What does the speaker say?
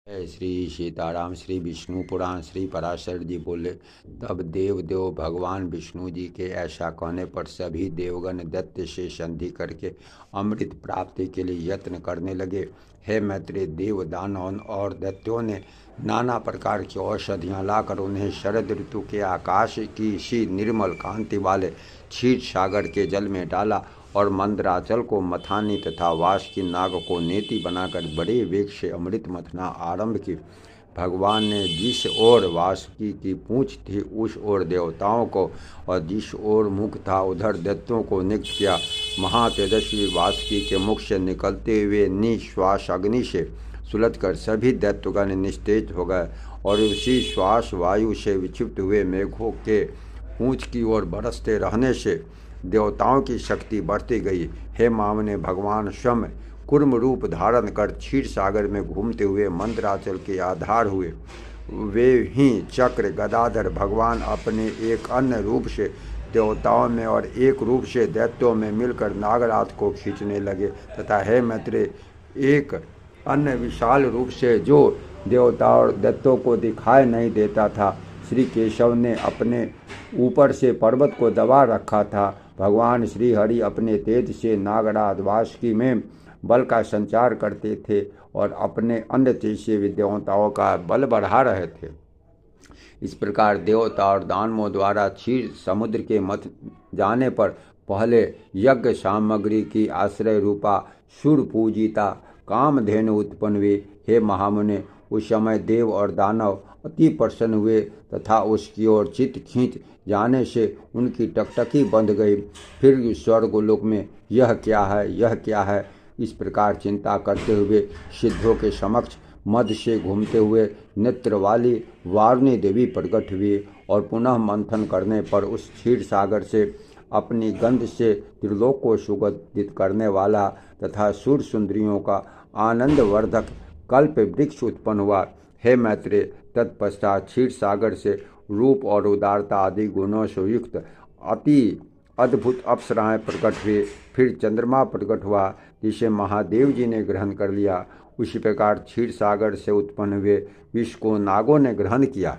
जय श्री सीताराम। श्री विष्णु पुराण श्री पराशर जी बोले, तब देव भगवान विष्णु जी के ऐसा कहने पर सभी देवगण दैत्य से संधि करके अमृत प्राप्ति के लिए यत्न करने लगे। हे मैत्रेय, देव दानव और दैत्यों ने नाना प्रकार की औषधियाँ लाकर उन्हें शरद ऋतु के आकाश की सी निर्मल कांति वाले क्षीर सागर के जल में डाला और मंदराचल को मथानी तथा वासुकी नाग को नेति बनाकर बड़े वेग से अमृत मथना आरंभ की। भगवान ने जिस ओर वासुकी की पूंछ थी उस ओर देवताओं को और जिस ओर मुख था उधर दैत्यों को नियुक्त किया। महातेजस्वी वासुकी के मुख से निकलते हुए निश्वास अग्नि से सुलझकर सभी दैत्यगण निस्तेज हो गए और उसी श्वास वायु से विक्षिप्त हुए मेघों के पूंछ की ओर बरसते रहने से देवताओं की शक्ति बढ़ती गई। हे मामने, भगवान स्वयं कूर्म रूप धारण कर क्षीर सागर में घूमते हुए मंदराचल के आधार हुए। वे ही चक्र गदाधर भगवान अपने एक अन्य रूप से देवताओं में और एक रूप से दैत्यों में मिलकर नागराज को खींचने लगे तथा हे मैत्रेय, एक अन्य विशाल रूप से जो देवताओं और दैत्यों को दिखाई नहीं देता था, श्री केशव ने अपने ऊपर से पर्वत को दबा रखा था। भगवान श्री हरि अपने तेज से नागराज वासुकी में बल का संचार करते थे और अपने अन्य तेज से देवताओं का बल बढ़ा रहे थे। इस प्रकार देवता और दानवों द्वारा क्षीर समुद्र के मथ जाने पर पहले यज्ञ सामग्री की आश्रय रूपा सुर पूजिता कामधेनु उत्पन्न हुई। हे महामुने, उस समय देव और दानव अति प्रसन्न हुए तथा उसकी ओर चित्त खींच जाने से उनकी टकटकी बंध गई। फिर स्वर्गलोक में यह क्या है, यह क्या है, इस प्रकार चिंता करते हुए सिद्धों के समक्ष मध्य से घूमते हुए नेत्र वाली वारुणी देवी प्रकट हुई और पुनः मंथन करने पर उस क्षीर सागर से अपनी गंध से त्रिलोक को सुगंधित करने वाला तथा सुर सुंदरियों का आनंदवर्धक कल्प वृक्ष उत्पन्न हुआ। हे मैत्रेय, तत्पश्चात क्षीर सागर से रूप और उदारता आदि गुणों से युक्त अति अद्भुत अप्सराएं प्रकट हुए। फिर चंद्रमा प्रकट हुआ जिसे महादेव जी ने ग्रहण कर लिया। उसी प्रकार क्षीर सागर से उत्पन्न हुए विष को नागों ने ग्रहण किया।